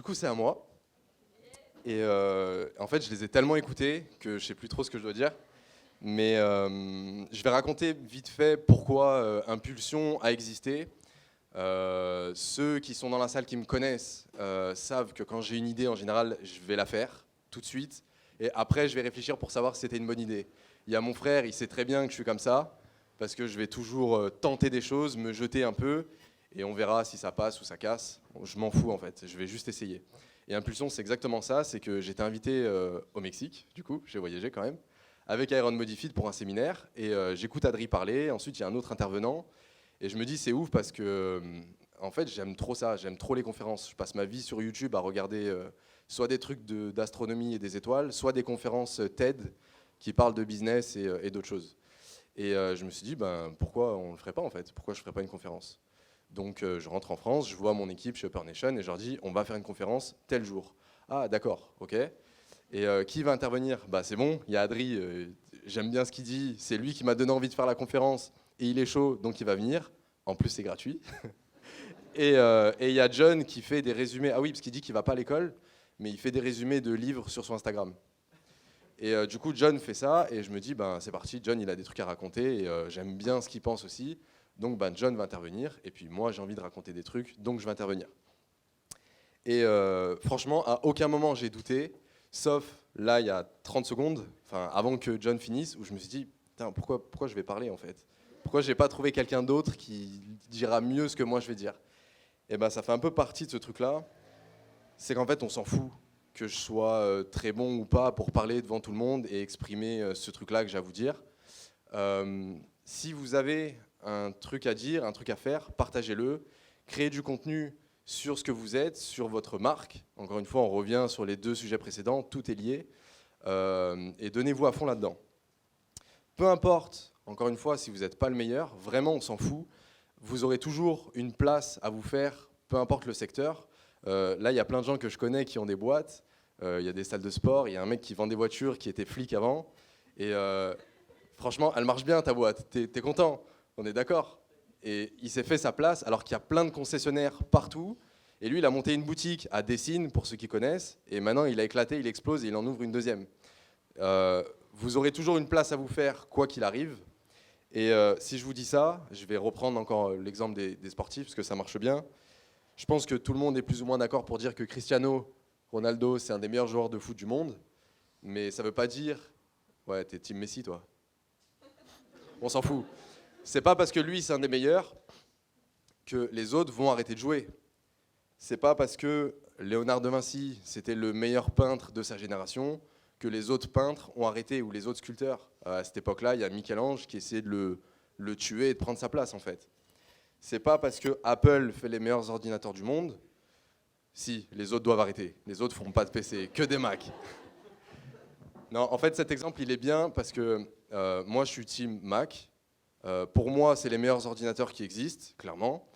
coup, c'est à moi. Et en fait, je les ai tellement écoutés que je sais plus trop ce que je dois dire. Mais je vais raconter vite fait pourquoi Impulsion a existé. Ceux qui sont dans la salle qui me connaissent savent que quand j'ai une idée, en général, je vais la faire tout de suite. Et après, je vais réfléchir pour savoir si c'était une bonne idée. Il y a mon frère, il sait très bien que je suis comme ça, parce que je vais toujours tenter des choses, me jeter un peu, et on verra si ça passe ou ça casse. Je m'en fous en fait, je vais juste essayer. Et Impulsion, c'est exactement ça, c'est que j'étais invité au Mexique, du coup, j'ai voyagé quand même, avec Iron Modified pour un séminaire, et j'écoute Adri parler, ensuite il y a un autre intervenant, et je me dis c'est ouf parce que en fait j'aime trop ça, j'aime trop les conférences. Je passe ma vie sur YouTube à regarder soit des trucs d'astronomie et des étoiles, soit des conférences TED qui parlent de business et d'autres choses. Et je me suis dit ben, pourquoi on ne le ferait pas en fait, pourquoi je ne ferais pas une conférence. Donc je rentre en France, je vois mon équipe chez Upper Nation et je leur dis on va faire une conférence tel jour. Ah d'accord, ok. Et qui va intervenir? Bah c'est bon, il y a Adri, j'aime bien ce qu'il dit, c'est lui qui m'a donné envie de faire la conférence et il est chaud donc il va venir. En plus c'est gratuit. Et il y a John qui fait des résumés. Ah oui, parce qu'il dit qu'il va pas à l'école, mais il fait des résumés de livres sur son Instagram. Et du coup John fait ça et je me dis ben c'est parti, John il a des trucs à raconter et j'aime bien ce qu'il pense aussi. Donc ben, John va intervenir et puis moi j'ai envie de raconter des trucs donc je vais intervenir. Et franchement à aucun moment j'ai douté. Sauf là, il y a 30 secondes, avant que John finisse, où je me suis dit, pourquoi je vais parler en fait? Pourquoi je n'ai pas trouvé quelqu'un d'autre qui dira mieux ce que moi je vais dire? Et ben, ça fait un peu partie de ce truc-là. C'est qu'en fait, on s'en fout que je sois très bon ou pas pour parler devant tout le monde et exprimer ce truc-là que j'ai à vous dire. Si vous avez un truc à dire, un truc à faire, partagez-le. Créez du contenu sur ce que vous êtes, sur votre marque. Encore une fois, on revient sur les deux sujets précédents, tout est lié. Et donnez-vous à fond là-dedans. Peu importe, encore une fois, si vous n'êtes pas le meilleur, vraiment on s'en fout. Vous aurez toujours une place à vous faire, peu importe le secteur. Là, il y a plein de gens que je connais qui ont des boîtes. Il y a des salles de sport, il y a un mec qui vend des voitures qui était flic avant. Et franchement, elle marche bien ta boîte, t'es content, on est d'accord? Et il s'est fait sa place alors qu'il y a plein de concessionnaires partout. Et lui, il a monté une boutique à Dessines, pour ceux qui connaissent. Et maintenant, il a éclaté, il explose et il en ouvre une deuxième. Vous aurez toujours une place à vous faire, quoi qu'il arrive. Et si je vous dis ça, je vais reprendre encore l'exemple des sportifs, parce que ça marche bien. Je pense que tout le monde est plus ou moins d'accord pour dire que Cristiano Ronaldo, c'est un des meilleurs joueurs de foot du monde. Mais ça ne veut pas dire... Ouais, t'es team Messi, toi. On s'en fout. C'est pas parce que lui, c'est un des meilleurs que les autres vont arrêter de jouer. C'est pas parce que Léonard de Vinci, c'était le meilleur peintre de sa génération, que les autres peintres ont arrêté, ou les autres sculpteurs. À cette époque-là, il y a Michel-Ange qui essayait de le tuer et de prendre sa place, en fait. C'est pas parce que Apple fait les meilleurs ordinateurs du monde, si, les autres doivent arrêter. Les autres font pas de PC, que des Mac. Non, en fait, cet exemple, il est bien parce que moi, je suis team Mac. Pour moi, c'est les meilleurs ordinateurs qui existent, clairement.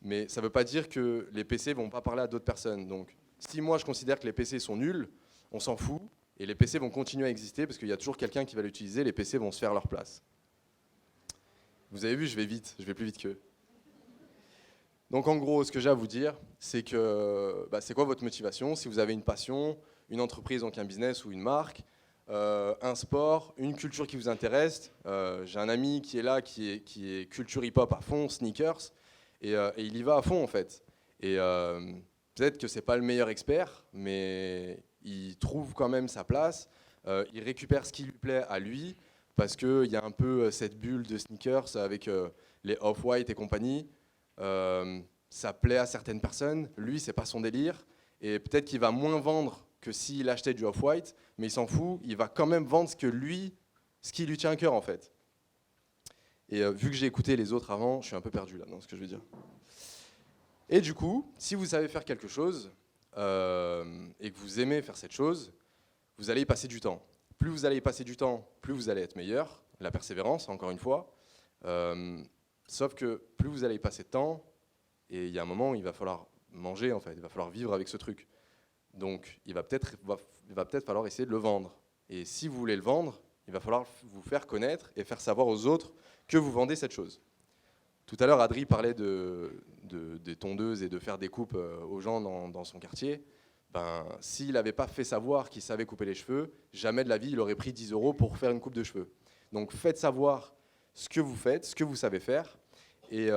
Mais ça ne veut pas dire que les PC ne vont pas parler à d'autres personnes. Donc, si moi, je considère que les PC sont nuls, on s'en fout. Et les PC vont continuer à exister parce qu'il y a toujours quelqu'un qui va l'utiliser. Les PC vont se faire leur place. Vous avez vu, je vais vite. Je vais plus vite qu'eux. Donc, en gros, ce que j'ai à vous dire, c'est que c'est quoi votre motivation? Si vous avez une passion, une entreprise, donc un business ou une marque, un sport, une culture qui vous intéresse. J'ai un ami qui est là, qui est culture hip-hop à fond, sneakers, et il y va à fond en fait. Et peut-être que c'est pas le meilleur expert, mais il trouve quand même sa place. Il récupère ce qui lui plaît à lui, parce qu'il y a un peu cette bulle de sneakers avec les Off-White et compagnie. Ça plaît à certaines personnes. Lui, c'est pas son délire, et peut-être qu'il va moins vendre que s'il achetait du Off-White, mais il s'en fout, il va quand même vendre ce qui lui tient à cœur en fait. Et vu que j'ai écouté les autres avant, je suis un peu perdu là dans ce que je veux dire. Et du coup, si vous savez faire quelque chose et que vous aimez faire cette chose, vous allez y passer du temps. Plus vous allez y passer du temps, plus vous allez être meilleur. La persévérance, encore une fois. Sauf que plus vous allez y passer de temps, et il y a un moment où il va falloir manger en fait, il va falloir vivre avec ce truc. Donc, il va peut-être falloir essayer de le vendre. Et si vous voulez le vendre, il va falloir vous faire connaître et faire savoir aux autres que vous vendez cette chose. Tout à l'heure, Adri parlait des tondeuses et de faire des coupes aux gens dans son quartier. Ben, s'il n'avait pas fait savoir qu'il savait couper les cheveux, jamais de la vie il aurait pris 10 € pour faire une coupe de cheveux. Donc faites savoir ce que vous faites, ce que vous savez faire, et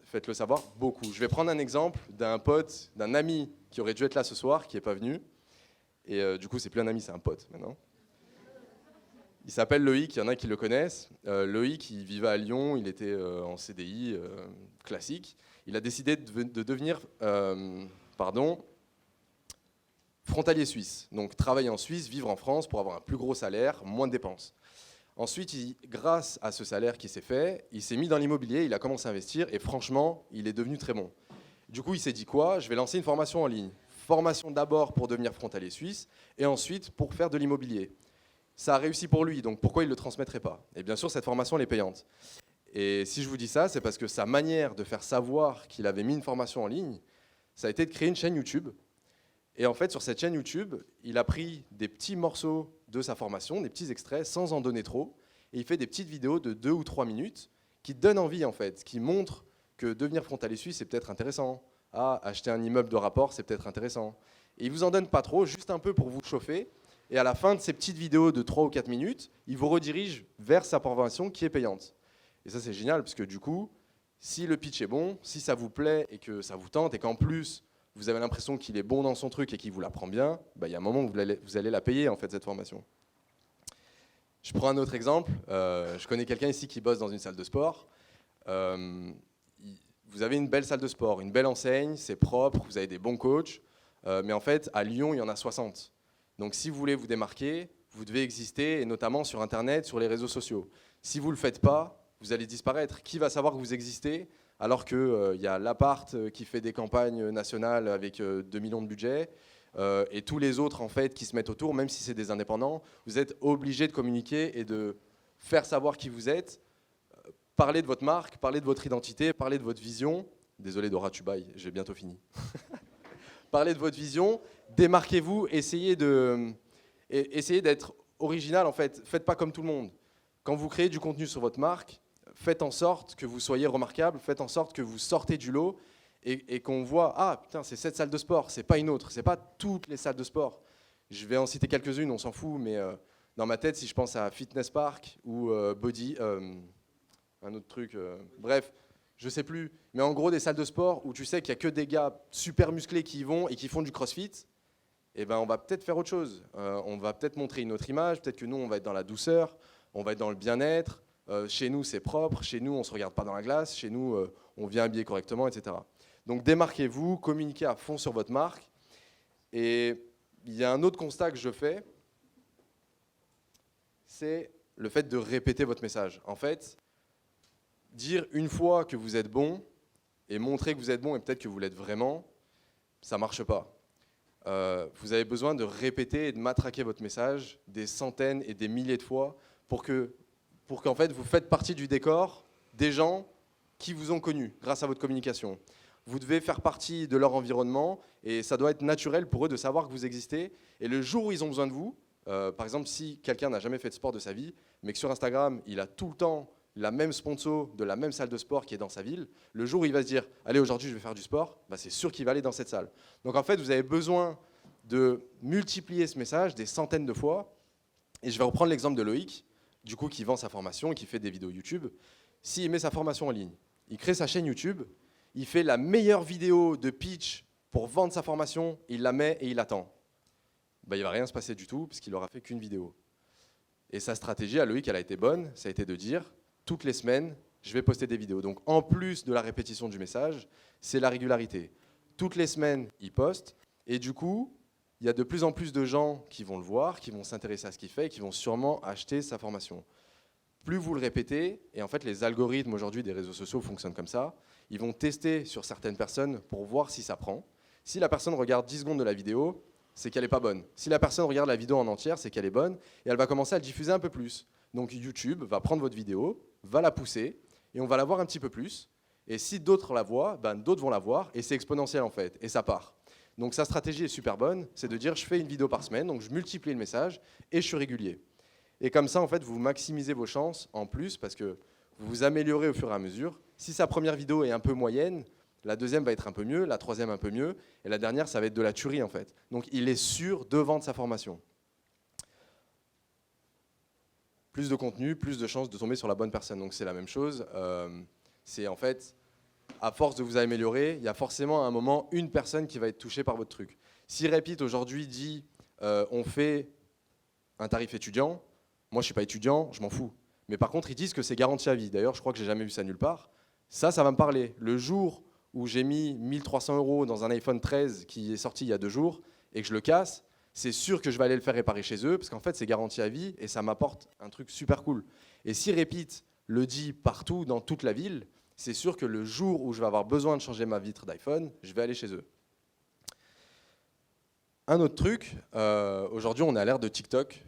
faites-le savoir beaucoup. Je vais prendre un exemple d'un pote, d'un ami qui aurait dû être là ce soir, qui n'est pas venu, et du coup c'est plus un ami, c'est un pote maintenant. Il s'appelle Loïc, il y en a qui le connaissent. Loïc, il vivait à Lyon, il était en CDI classique. Il a décidé de devenir frontalier suisse. Donc travailler en Suisse, vivre en France pour avoir un plus gros salaire, moins de dépenses. Ensuite, grâce à ce salaire qui s'est fait, il s'est mis dans l'immobilier, il a commencé à investir et franchement, il est devenu très bon. Du coup, il s'est dit quoi? Je vais lancer une formation en ligne. Formation d'abord pour devenir frontalier suisse et ensuite pour faire de l'immobilier. Ça a réussi pour lui, donc pourquoi il ne le transmettrait pas? Et bien sûr, cette formation, elle est payante. Et si je vous dis ça, c'est parce que sa manière de faire savoir qu'il avait mis une formation en ligne, ça a été de créer une chaîne YouTube. Et en fait, sur cette chaîne YouTube, il a pris des petits morceaux de sa formation, des petits extraits, sans en donner trop. Et il fait des petites vidéos de 2 ou 3 minutes qui donnent envie, en fait, qui montrent que devenir frontalier suisse, c'est peut-être intéressant. Ah, acheter un immeuble de rapport, c'est peut-être intéressant. Et il ne vous en donne pas trop, juste un peu pour vous chauffer. Et à la fin de ces petites vidéos de 3 ou 4 minutes, il vous redirige vers sa formation qui est payante. Et ça, c'est génial, parce que du coup, si le pitch est bon, si ça vous plaît et que ça vous tente, et qu'en plus, vous avez l'impression qu'il est bon dans son truc et qu'il vous l'apprend bien, bah, il y a un moment où vous allez la payer, en fait, cette formation. Je prends un autre exemple. Je connais quelqu'un ici qui bosse dans une salle de sport. Vous avez une belle salle de sport, une belle enseigne, c'est propre, vous avez des bons coachs. Mais en fait, à Lyon, il y en a 60. Donc si vous voulez vous démarquer, vous devez exister, et notamment sur Internet, sur les réseaux sociaux. Si vous ne le faites pas, vous allez disparaître. Qui va savoir que vous existez alors qu'il y a l'appart qui fait des campagnes nationales avec 2 millions de budget et tous les autres en fait, qui se mettent autour, même si c'est des indépendants, vous êtes obligé de communiquer et de faire savoir qui vous êtes, parler de votre marque, parler de votre identité, parler de votre vision. Désolé Dora, tu bailles, j'ai bientôt fini. Parlez de votre vision, démarquez-vous, essayez d'être original en fait. Faites pas comme tout le monde. Quand vous créez du contenu sur votre marque, faites en sorte que vous soyez remarquable, faites en sorte que vous sortez du lot et qu'on voit, ah putain, c'est cette salle de sport, c'est pas une autre, c'est pas toutes les salles de sport. Je vais en citer quelques-unes, on s'en fout, mais dans ma tête, si je pense à Fitness Park ou Body, un autre truc, bref, je sais plus, mais en gros des salles de sport où tu sais qu'il n'y a que des gars super musclés qui y vont et qui font du crossfit, eh ben on va peut-être faire autre chose. On va peut-être montrer une autre image, peut-être que nous on va être dans la douceur, on va être dans le bien-être, chez nous c'est propre, chez nous on ne se regarde pas dans la glace, chez nous on vient habiller correctement, etc. Donc démarquez-vous, communiquez à fond sur votre marque. Et il y a un autre constat que je fais, c'est le fait de répéter votre message. En fait, dire une fois que vous êtes bon et montrer que vous êtes bon et peut-être que vous l'êtes vraiment, ça ne marche pas. Vous avez besoin de répéter et de matraquer votre message des centaines et des milliers de fois pour qu'en fait vous faites partie du décor des gens qui vous ont connu grâce à votre communication. Vous devez faire partie de leur environnement et ça doit être naturel pour eux de savoir que vous existez. Et le jour où ils ont besoin de vous, par exemple si quelqu'un n'a jamais fait de sport de sa vie, mais que sur Instagram il a tout le temps la même sponsor de la même salle de sport qui est dans sa ville, le jour où il va se dire « Allez, aujourd'hui, je vais faire du sport », bah, c'est sûr qu'il va aller dans cette salle. Donc en fait, vous avez besoin de multiplier ce message des centaines de fois. Et je vais reprendre l'exemple de Loïc, du coup, qui vend sa formation et qui fait des vidéos YouTube. S'il met sa formation en ligne, il crée sa chaîne YouTube, il fait la meilleure vidéo de pitch pour vendre sa formation, il la met et il attend. Bah, il ne va rien se passer du tout, puisqu'il n'aura fait qu'une vidéo. Et sa stratégie à Loïc, elle a été bonne, ça a été de dire toutes les semaines, je vais poster des vidéos. Donc en plus de la répétition du message, c'est la régularité. Toutes les semaines, il poste. Et du coup, il y a de plus en plus de gens qui vont le voir, qui vont s'intéresser à ce qu'il fait et qui vont sûrement acheter sa formation. Plus vous le répétez, et en fait les algorithmes aujourd'hui des réseaux sociaux fonctionnent comme ça, ils vont tester sur certaines personnes pour voir si ça prend. Si la personne regarde 10 secondes de la vidéo, c'est qu'elle n'est pas bonne. Si la personne regarde la vidéo en entière, c'est qu'elle est bonne et elle va commencer à le diffuser un peu plus. Donc YouTube va prendre votre vidéo, va la pousser et on va la voir un petit peu plus. Et si d'autres la voient, ben d'autres vont la voir et c'est exponentiel en fait et ça part. Donc sa stratégie est super bonne, c'est de dire je fais une vidéo par semaine, donc je multiplie le message et je suis régulier. Et comme ça en fait vous maximisez vos chances en plus parce que vous vous améliorez au fur et à mesure. Si sa première vidéo est un peu moyenne, La deuxième va être un peu mieux, la troisième un peu mieux, et la dernière, ça va être de la tuerie en fait. Donc il est sûr de vendre sa formation. Plus de contenu, plus de chances de tomber sur la bonne personne. Donc c'est la même chose. C'est en fait, à force de vous améliorer, il y a forcément à un moment une personne qui va être touchée par votre truc. Si Repeat aujourd'hui dit on fait un tarif étudiant, moi je ne suis pas étudiant, je m'en fous. Mais par contre, ils disent que c'est garanti à vie. D'ailleurs, je crois que j'ai jamais vu ça nulle part. Ça va me parler. Le jour où j'ai mis 1300 € dans un iPhone 13 qui est sorti il y a 2 jours et que je le casse, c'est sûr que je vais aller le faire réparer chez eux parce qu'en fait, c'est garanti à vie et ça m'apporte un truc super cool. Et si Repeat le dit partout, dans toute la ville, c'est sûr que le jour où je vais avoir besoin de changer ma vitre d'iPhone, je vais aller chez eux. Un autre truc, aujourd'hui, on est à l'ère de TikTok.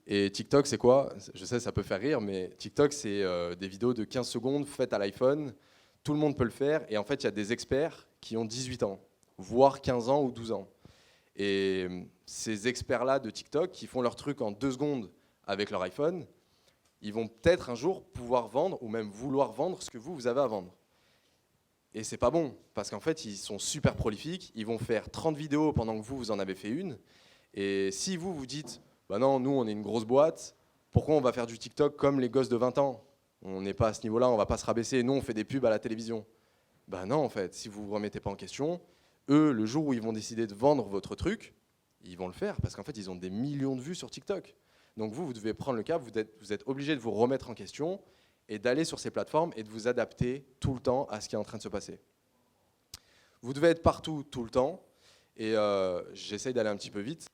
Et TikTok, c'est quoi? Je sais, ça peut faire rire, mais TikTok, c'est des vidéos de 15 secondes faites à l'iPhone. Tout le monde peut le faire. Et en fait, il y a des experts qui ont 18 ans, voire 15 ans ou 12 ans. Et ces experts-là de TikTok, qui font leur truc en 2 secondes avec leur iPhone, ils vont peut-être un jour pouvoir vendre, ou même vouloir vendre, ce que vous avez à vendre. Et c'est pas bon, parce qu'en fait, ils sont super prolifiques. Ils vont faire 30 vidéos pendant que vous en avez fait une. Et si vous dites... Bah non, nous on est une grosse boîte, pourquoi on va faire du TikTok comme les gosses de 20 ans? On n'est pas à ce niveau-là, on va pas se rabaisser, nous on fait des pubs à la télévision. Bah non en fait, si vous ne vous remettez pas en question, eux, le jour où ils vont décider de vendre votre truc, ils vont le faire parce qu'en fait ils ont des millions de vues sur TikTok. Donc vous devez prendre le cap, vous êtes obligé de vous remettre en question et d'aller sur ces plateformes et de vous adapter tout le temps à ce qui est en train de se passer. Vous devez être partout tout le temps et j'essaye d'aller un petit peu vite.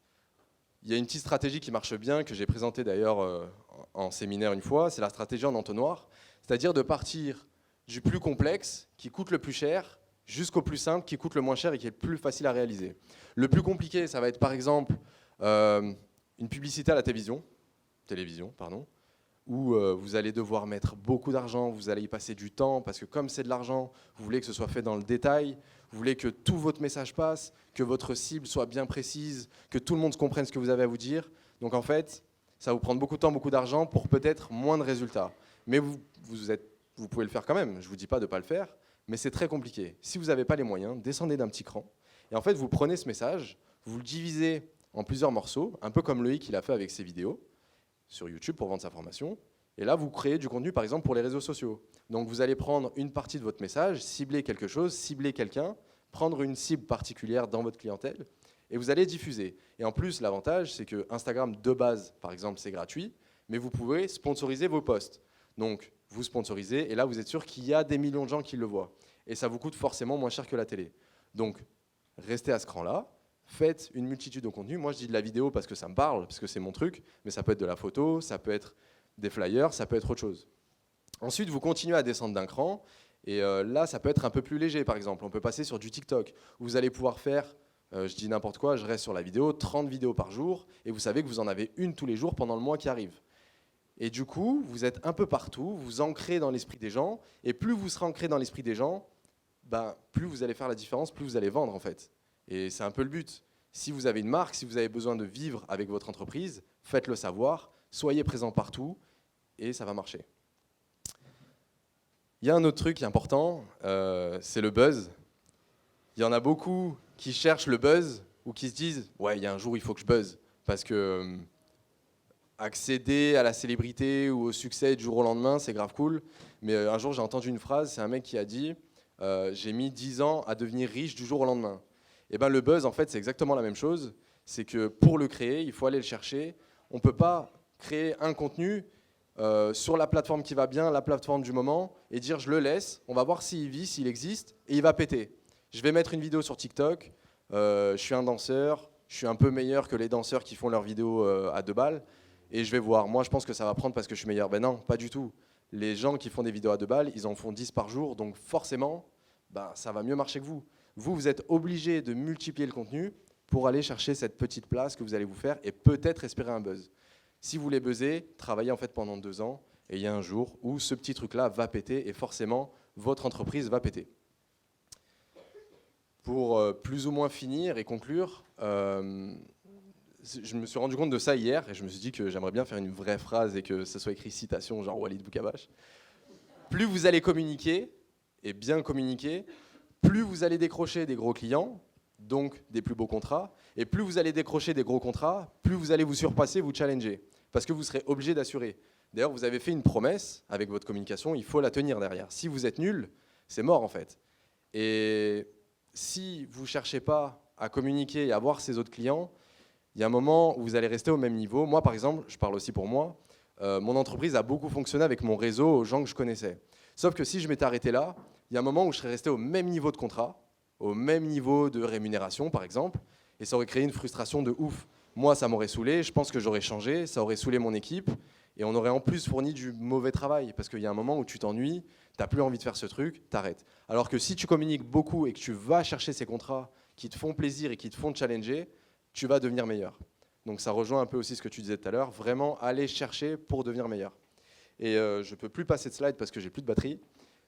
Il y a une petite stratégie qui marche bien, que j'ai présentée d'ailleurs en séminaire une fois, c'est la stratégie en entonnoir, c'est-à-dire de partir du plus complexe, qui coûte le plus cher, jusqu'au plus simple, qui coûte le moins cher et qui est le plus facile à réaliser. Le plus compliqué, ça va être par exemple une publicité à la télévision, où vous allez devoir mettre beaucoup d'argent, vous allez y passer du temps, parce que comme c'est de l'argent, vous voulez que ce soit fait dans le détail, vous voulez que tout votre message passe, que votre cible soit bien précise, que tout le monde comprenne ce que vous avez à vous dire. Donc en fait, ça va vous prendre beaucoup de temps, beaucoup d'argent pour peut-être moins de résultats. Mais vous pouvez le faire quand même, je ne vous dis pas de ne pas le faire, mais c'est très compliqué. Si vous n'avez pas les moyens, descendez d'un petit cran. Et en fait, vous prenez ce message, vous le divisez en plusieurs morceaux, un peu comme Loïc il a fait avec ses vidéos, sur YouTube pour vendre sa formation. Et là, vous créez du contenu, par exemple, pour les réseaux sociaux. Donc, vous allez prendre une partie de votre message, cibler quelque chose, cibler quelqu'un, prendre une cible particulière dans votre clientèle, et vous allez diffuser. Et en plus, l'avantage, c'est que Instagram, de base, par exemple, c'est gratuit, mais vous pouvez sponsoriser vos posts. Donc, vous sponsorisez, et là, vous êtes sûr qu'il y a des millions de gens qui le voient. Et ça vous coûte forcément moins cher que la télé. Donc, restez à ce cran-là. Faites une multitude de contenus. Moi, je dis de la vidéo parce que ça me parle, parce que c'est mon truc, mais ça peut être de la photo, ça peut être des flyers, ça peut être autre chose. Ensuite, vous continuez à descendre d'un cran, et là, ça peut être un peu plus léger, par exemple. On peut passer sur du TikTok, où vous allez pouvoir faire, je dis n'importe quoi, je reste sur la vidéo, 30 vidéos par jour, et vous savez que vous en avez une tous les jours pendant le mois qui arrive. Et du coup, vous êtes un peu partout, vous ancrez dans l'esprit des gens, et plus vous serez ancré dans l'esprit des gens, plus vous allez faire la différence, plus vous allez vendre, en fait. Et c'est un peu le but. Si vous avez une marque, si vous avez besoin de vivre avec votre entreprise, faites-le savoir, soyez présent partout et ça va marcher. Il y a un autre truc qui est important, c'est le buzz. Il y en a beaucoup qui cherchent le buzz ou qui se disent « ouais, il y a un jour, il faut que je buzz ». Parce que accéder à la célébrité ou au succès du jour au lendemain, c'est grave cool. Mais un jour, j'ai entendu une phrase, c'est un mec qui a dit « j'ai mis 10 ans à devenir riche du jour au lendemain ». Et ben, le buzz, en fait, c'est exactement la même chose. C'est que pour le créer, il faut aller le chercher. On ne peut pas créer un contenu sur la plateforme qui va bien, la plateforme du moment, et dire je le laisse, on va voir s'il vit, s'il existe, et il va péter. Je vais mettre une vidéo sur TikTok, je suis un danseur, je suis un peu meilleur que les danseurs qui font leurs vidéos à 2 balles, et je vais voir. Moi, je pense que ça va prendre parce que je suis meilleur. Ben non, pas du tout. Les gens qui font des vidéos à 2 balles, ils en font 10 par jour, donc forcément, ça va mieux marcher que vous. Vous êtes obligé de multiplier le contenu pour aller chercher cette petite place que vous allez vous faire et peut-être espérer un buzz. Si vous voulez buzzer, travaillez en fait pendant 2 ans et il y a un jour où ce petit truc-là va péter et forcément, votre entreprise va péter. Pour plus ou moins finir et conclure, je me suis rendu compte de ça hier et je me suis dit que j'aimerais bien faire une vraie phrase et que ce soit écrit citation genre Walid Boukabache. Plus vous allez communiquer et bien communiquer, plus vous allez décrocher des gros clients, donc des plus beaux contrats, et plus vous allez décrocher des gros contrats, plus vous allez vous surpasser, vous challenger, parce que vous serez obligé d'assurer. D'ailleurs, vous avez fait une promesse avec votre communication, il faut la tenir derrière. Si vous êtes nul, c'est mort en fait. Et si vous ne cherchez pas à communiquer et à voir ces autres clients, il y a un moment où vous allez rester au même niveau. Moi, par exemple, je parle aussi pour moi, mon entreprise a beaucoup fonctionné avec mon réseau aux gens que je connaissais. Sauf que si je m'étais arrêté là, il y a un moment où je serais resté au même niveau de contrat, au même niveau de rémunération, par exemple, et ça aurait créé une frustration de ouf. Moi, ça m'aurait saoulé, je pense que j'aurais changé, ça aurait saoulé mon équipe, et on aurait en plus fourni du mauvais travail, parce qu'il y a un moment où tu t'ennuies, tu n'as plus envie de faire ce truc, t'arrêtes. Alors que si tu communiques beaucoup et que tu vas chercher ces contrats qui te font plaisir et qui te font challenger, tu vas devenir meilleur. Donc ça rejoint un peu aussi ce que tu disais tout à l'heure, vraiment aller chercher pour devenir meilleur. Et je ne peux plus passer de slide parce que j'ai plus de batterie,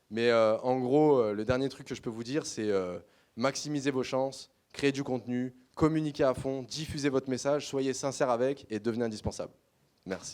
mais en gros, le dernier truc que je peux vous dire, c'est maximiser vos chances, créer du contenu, communiquer à fond, diffuser votre message, soyez sincère avec et devenez indispensable. Merci.